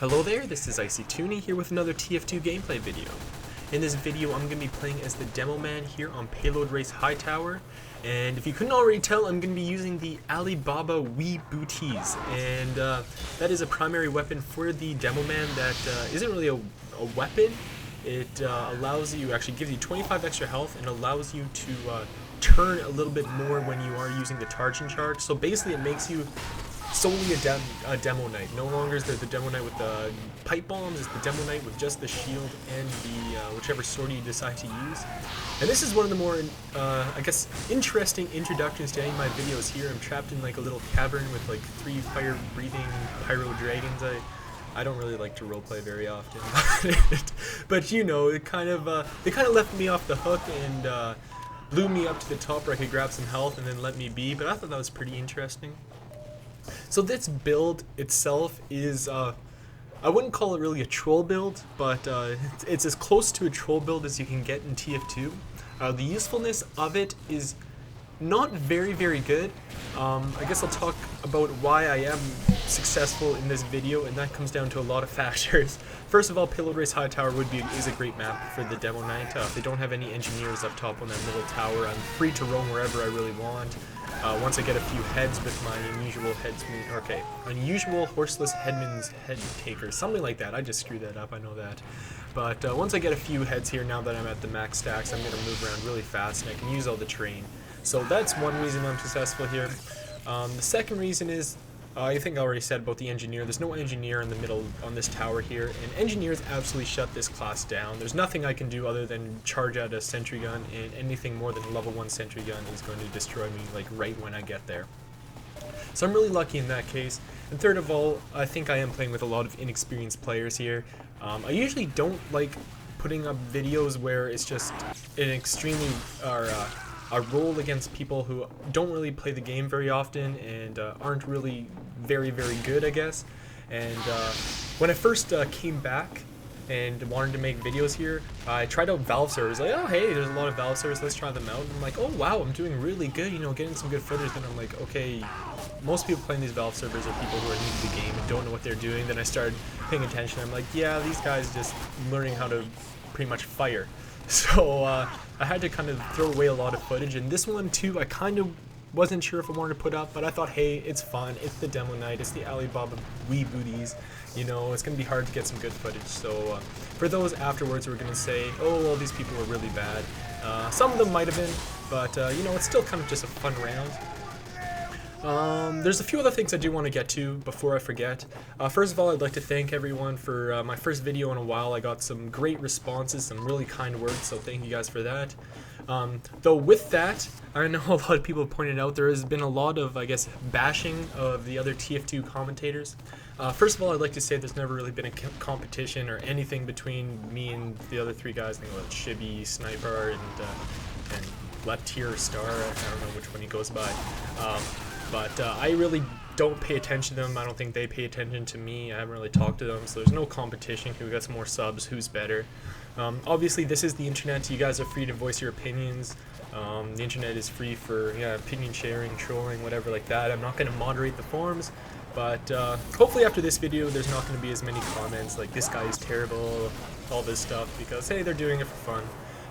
Hello there, this is Icy Tooney here with another TF2 gameplay video. In this video I'm going to be playing as the demo man here on Payload Race Hightower, and if you couldn't already tell, I'm going to be using the Alibaba Booties, and that is a primary weapon for the demo man that isn't really a weapon. It allows you, actually gives you 25 extra health and allows you to turn a little bit more when you are using the targe and charge. So basically it makes you solely a demo knight. No longer is there the demo knight with the pipe bombs, it's the demo knight with just the shield and the whichever sword you decide to use. And this is one of the more, I guess, interesting introductions to any of my videos here. I'm trapped in like a little cavern with like 3 fire-breathing pyro dragons. I don't really like to roleplay very often, but you know, it kind of they kind of left me off the hook and blew me up to the top where I could grab some health and then let me be. But I thought that was pretty interesting. So this build itself is, I wouldn't call it really a troll build, but it's as close to a troll build as you can get in TF2. The usefulness of it is not very good. I guess I'll talk about why I am successful in this video, and that comes down to a lot of factors. First of all, Payload Race Hightower is a great map for the demo knight. If they don't have any engineers up top on that middle tower, I'm free to roam wherever I really want. Once I get a few heads with my unusual horseless headman's headtaker, something like that. I just screwed that up, I know that. But once I get a few heads here, now that I'm at the max stacks, I'm going to move around really fast and I can use all the terrain. So that's one reason I'm successful here. The second reason is, I think I already said about the engineer. There's no engineer in the middle on this tower here, and engineers absolutely shut this class down. There's nothing I can do other than charge out a sentry gun, and anything more than a level 1 sentry gun is going to destroy me like right when I get there. So I'm really lucky in that case. And third of all, I think I am playing with a lot of inexperienced players here. I usually don't like putting up videos where it's just an extremely a role against people who don't really play the game very often and aren't really very good, I guess. And when I first came back and wanted to make videos here, I tried out Valve servers. Like, oh hey, there's a lot of Valve servers, let's try them out. And I'm like, oh wow, I'm doing really good, you know, getting some good footage. Then I'm like, okay, most people playing these Valve servers are people who are new to the game and don't know what they're doing. Then I started paying attention. I'm like, yeah, these guys just learning how to pretty much fire. So I had to kind of throw away a lot of footage, and this one too I kind of wasn't sure if I wanted to put up, but I thought, hey, it's fun, it's the demo night, it's the Alibaba Booties, you know, it's going to be hard to get some good footage. So for those afterwards who are going to say, oh, well, these people were really bad, some of them might have been, but you know, it's still kind of just a fun round. There's a few other things I do want to get to before I forget. First of all, I'd like to thank everyone for my first video in a while. I got some great responses, some really kind words, so thank you guys for that. Though with that, I know a lot of people have pointed out there has been a lot of, I guess, bashing of the other TF2 commentators. First of all, I'd like to say there's never really been a competition or anything between me and the other 3 guys. I think about Shibby, Sniper, and Left Tier Star. I don't know which one he goes by. But I really don't pay attention to them. I don't think they pay attention to me. I haven't really talked to them, so there's no competition. Who gets more subs? Who's better? Obviously, this is the internet. You guys are free to voice your opinions. The internet is free for opinion sharing, trolling, whatever like that. I'm not going to moderate the forums, but hopefully after this video, there's not going to be as many comments like this guy is terrible, all this stuff, because hey, they're doing it for fun.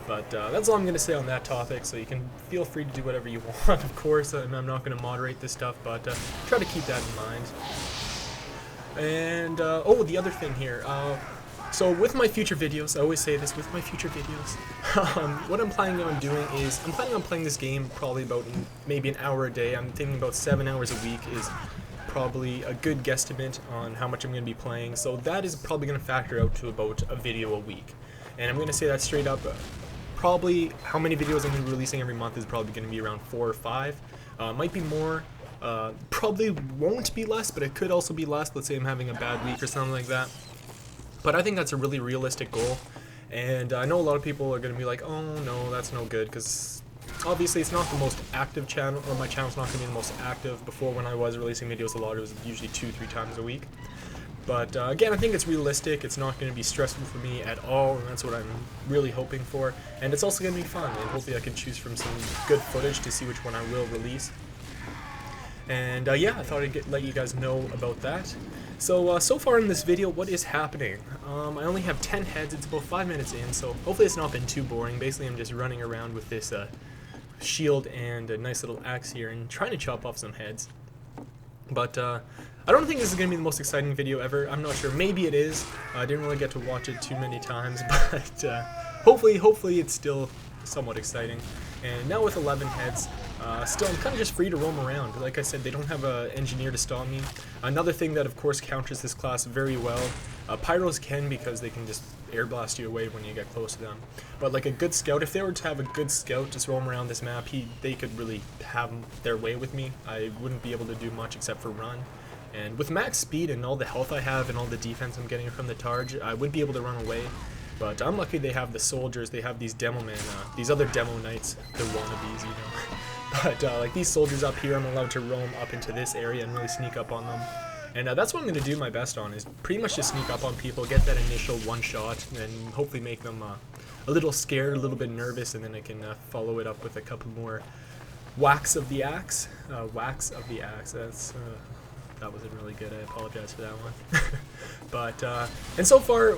But that's all I'm going to say on that topic, so you can feel free to do whatever you want, of course. I'm not going to moderate this stuff, but try to keep that in mind. And, oh, the other thing here. So with my future videos, I always say this, with my future videos, what I'm planning on doing is, I'm planning on playing this game probably about maybe an hour a day. I'm thinking about 7 hours a week is probably a good guesstimate on how much I'm going to be playing. So that is probably going to factor out to about a video a week. And I'm going to say that straight up. Probably how many videos I'm going to be releasing every month is probably going to be around 4 or 5. Might be more. Probably won't be less, but it could also be less. Let's say I'm having a bad week or something like that. But I think that's a really realistic goal. And I know a lot of people are going to be like, oh no, that's no good, because obviously it's not the most active channel, or my channel's not going to be the most active. Before, when I was releasing videos a lot, it was usually 2-3 times a week. But again, I think it's realistic. It's not going to be stressful for me at all, and that's what I'm really hoping for. And it's also going to be fun, and hopefully I can choose from some good footage to see which one I will release. And yeah, I thought I'd let you guys know about that. So far in this video, what is happening? I only have 10 heads, it's about 5 minutes in, so hopefully it's not been too boring. Basically, I'm just running around with this shield and a nice little axe here and trying to chop off some heads. But I don't think this is going to be the most exciting video ever. I'm not sure. Maybe it is. I didn't really get to watch it too many times, but hopefully it's still somewhat exciting. And now with 11 heads, still I'm kind of just free to roam around. Like I said, they don't have an engineer to stop me. Another thing that of course counters this class very well, pyros can, because they can just air blast you away when you get close to them. But like a good scout, if they were to have a good scout just roam around this map, they could really have their way with me. I wouldn't be able to do much except for run. And with max speed and all the health I have and all the defense I'm getting from the targe, I would be able to run away. But I'm lucky they have the soldiers, they have these demo men, these other demo knights, they're wannabes, you know. But like these soldiers up here, I'm allowed to roam up into this area and really sneak up on them. And that's what I'm going to do my best on, is pretty much just sneak up on people, get that initial one shot, and hopefully make them a little scared, a little bit nervous, and then I can follow it up with a couple more whacks of the axe. Whacks of the axe, that wasn't really good, I apologize for that one. But, and so far,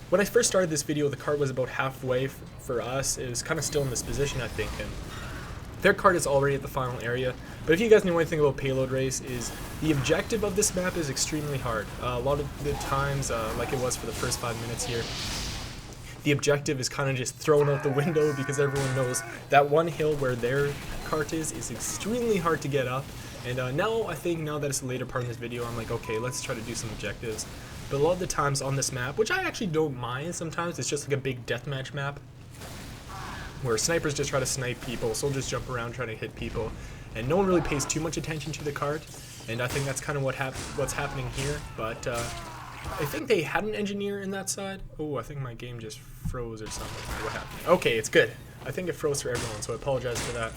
when I first started this video, the cart was about halfway for us. It was kind of still in this position, I think, and their cart is already at the final area. But if you guys know anything about payload race, is the objective of this map is extremely hard. A lot of the times, like it was for the first 5 minutes here, the objective is kind of just thrown out the window because everyone knows that one hill where their cart is extremely hard to get up. And now I think, now that it's the later part of this video, I'm like, okay, let's try to do some objectives. But a lot of the times on this map, which I actually don't mind sometimes, it's just like a big deathmatch map where snipers just try to snipe people, soldiers jump around trying to hit people, and no one really pays too much attention to the cart. And I think that's kind of what's happening here. But I think they had an engineer in that side. Oh, I think my game just froze or something. What happened? Okay, it's good. I think it froze for everyone, so I apologize for that.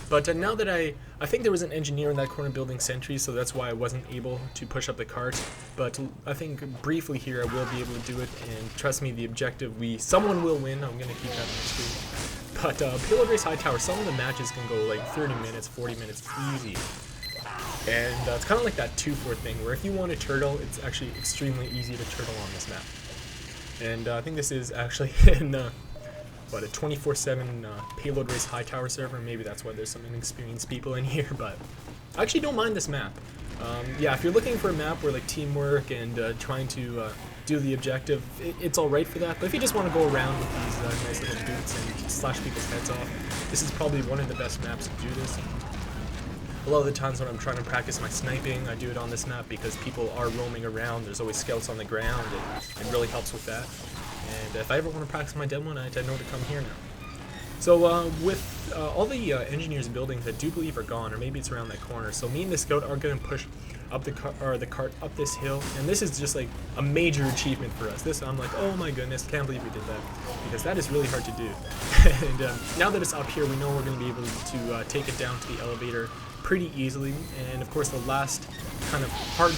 But now that I think there was an engineer in that corner building sentries, so that's why I wasn't able to push up the cart. But I think briefly here I will be able to do it, and trust me, the objective, someone will win. I'm going to keep that on the screen. But payload race hightower, some of the matches can go like 30 minutes, 40 minutes, easy. And it's kind of like that 2-4 thing, where if you want to turtle, it's actually extremely easy to turtle on this map. And I think this is actually in a 24/7 payload race hightower server. Maybe that's why there's some inexperienced people in here, but I actually don't mind this map. Yeah, if you're looking for a map where like teamwork and trying to do the objective, it's alright for that. But if you just want to go around with these nice little boots and slash people's heads off, this is probably one of the best maps to do this. A lot of the times when I'm trying to practice my sniping, I do it on this map because people are roaming around. There's always scouts on the ground, and it really helps with that. And if I ever want to practice my demo night, I know to come here now. So with all the engineers' buildings, I do believe are gone, or maybe it's around that corner. So me and the scout are going to push up the cart up this hill, and this is just like a major achievement for us. This, I'm like, oh my goodness, can't believe we did that, because that is really hard to do. And now that it's up here, we know we're going to be able to take it down to the elevator pretty easily. And of course, the last kind of hard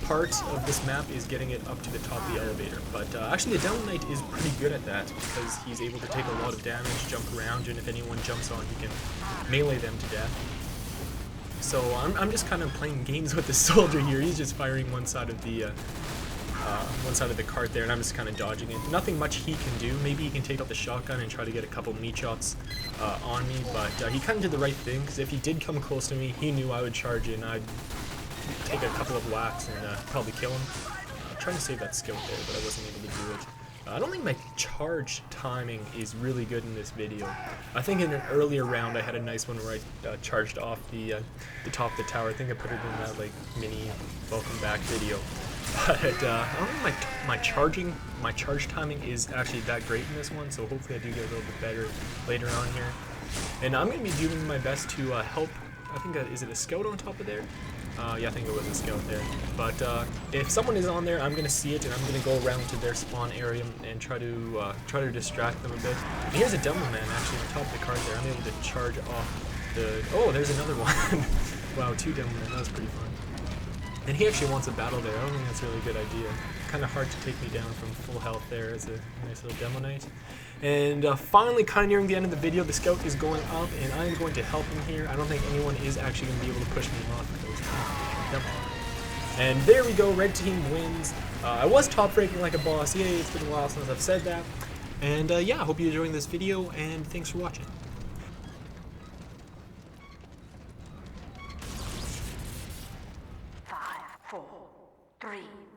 part of this map is getting it up to the top of the elevator. But actually the Demo Knight is pretty good at that, because he's able to take a lot of damage, jump around, and if anyone jumps on, he can melee them to death. So I'm just kind of playing games with the soldier here. He's just firing one side of the cart there, and I'm just kind of dodging it. Nothing much he can do. Maybe he can take out the shotgun and try to get a couple meat shots on me, but he kind of did the right thing, because if he did come close to me, he knew I would charge in. I'd take a couple of whacks and probably kill him. I'm trying to save that skill there, but I wasn't able to do it. I don't think my charge timing is really good in this video. I think in an earlier round I had a nice one where I charged off the top of the tower. I think I put it in that like mini welcome back video. But I don't think my charge timing is actually that great in this one, so hopefully I do get a little bit better later on here. And I'm going to be doing my best to help. I think is it a scout on top of there? Yeah, I think it was a scout there. But if someone is on there, I'm gonna see it, and I'm gonna go around to their spawn area and try to distract them a bit. And here's a demo man actually on top of the cart there. I'm able to charge off the. Oh, there's another one. Wow, 2 demo men. That was pretty fun. And he actually wants a battle there. I don't think that's a really good idea. Kind of hard to take me down from full health there as a nice little demo knight. And finally, kind of nearing the end of the video, the scout is going up, and I am going to help him here. I don't think anyone is actually going to be able to push me off. And there we go, red team wins. I was top ranking like a boss. Yay, it's been a while since I've said that. And yeah, I hope you're enjoying this video, and thanks for watching. 5, 4, 3,